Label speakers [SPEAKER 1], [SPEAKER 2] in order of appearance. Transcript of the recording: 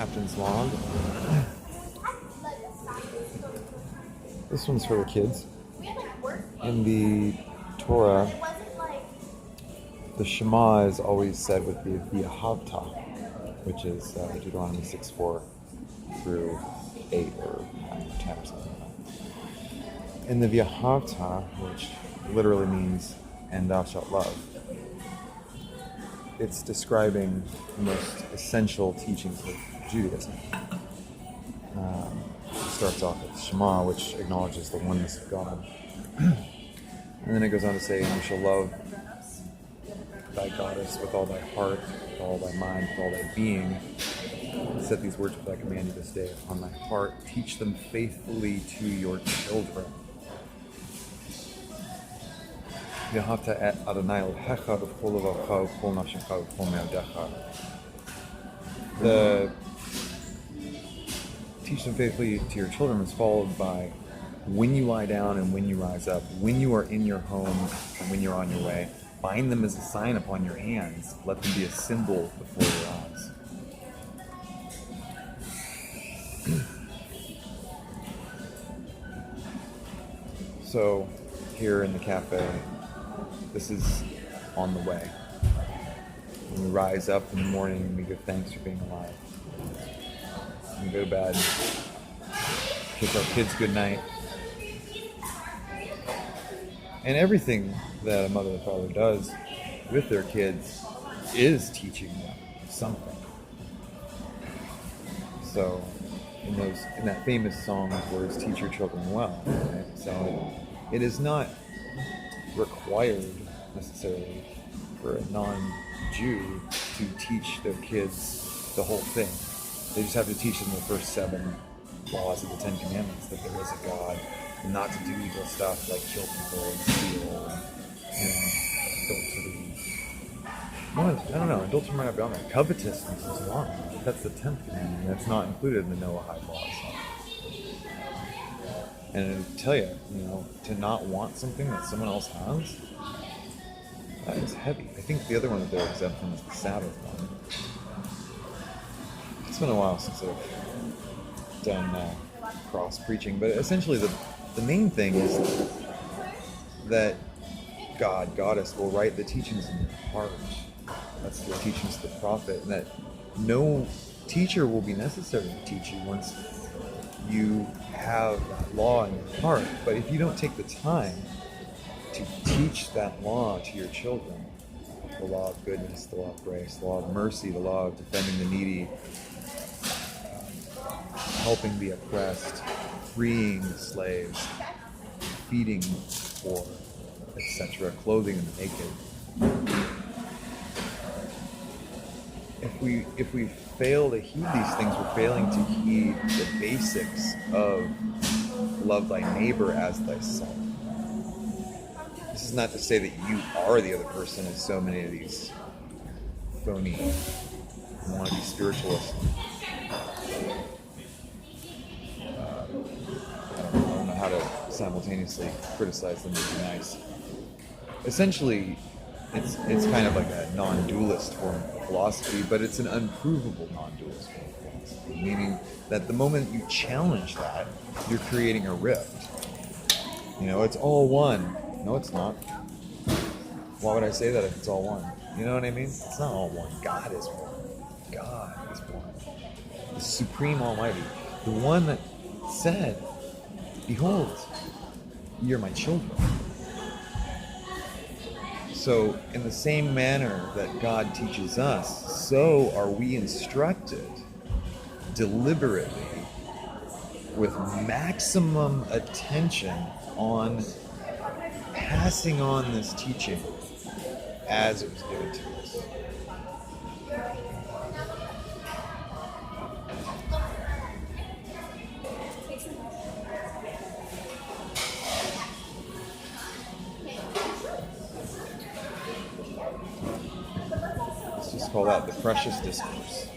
[SPEAKER 1] captain's log. This one's for the kids. In the Torah, the Shema is always said with the V'ahavta, which is Deuteronomy 6:4 through 8 or 9 or 10 or something like that. In the V'ahavta, which literally means "and thou shalt love," it's describing the most essential teachings of Judaism. It starts off with Shema, which acknowledges the oneness of God. And then it goes on to say, "And you shall love thy goddess with all thy heart, with all thy mind, with all thy being. Set these words which I command you this day upon thy heart. Teach them faithfully to your children. V'ahavta et Adonai Elohecha b'chol levacha v'chol nafshecha v'chol me'odecha." The teach them faithfully to your children is followed by when you lie down and when you rise up, when you are in your home and when you're on your way. Bind them as a sign upon your hands. Let them be a symbol before your eyes. So, here in the cafe, this is on the way. When we rise up in the morning, we give thanks for being alive. We go to bed, kiss our kids goodnight. And everything that a mother or father does with their kids is teaching them something. So, in that famous song, words, "Teach your children well," right? So, it is not required necessarily for a non-Jew to teach their kids the whole thing. They just have to teach them the first 7 laws of the 10 Commandments, that there is a God, and not to do evil stuff like kill people and steal and, adultery. I don't know, adultery might not be on there. Covetousness is one. That's the 10th commandment. That's not included in the Noahide laws. And I tell you, to not want something that someone else has, that is heavy. I think the other one that they're exempt from is the Sabbath one. It's been a while since I've done cross preaching, but essentially the main thing is that Goddess will write the teachings in your heart. That's the teachings of the prophet, and that no teacher will be necessary to teach you once you have that law in your heart. But if you don't take the time to teach that law to your children, the law of goodness, the law of grace, the law of mercy, the law of defending the needy, helping the oppressed, freeing the slaves, feeding the poor, etc., clothing the naked. If we fail to heed these things, we're failing to heed the basics of love thy neighbor as thyself. This is not to say that you are the other person, as so many of these phony want to be spiritualists. I don't know how to simultaneously criticize them and be nice. Essentially, it's kind of like a non-dualist form of philosophy, but it's an unprovable non-dualist form of philosophy, meaning that the moment you challenge that, you're creating a rift. It's all one. No, it's not. Why would I say that if it's all one? You know what I mean? It's not all one. God is one. God is one. The Supreme Almighty. The one that said, "Behold, you're my children." So, in the same manner that God teaches us, so are we instructed deliberately with maximum attention on passing on this teaching as it was given to us. Let's just call that the precious discourse.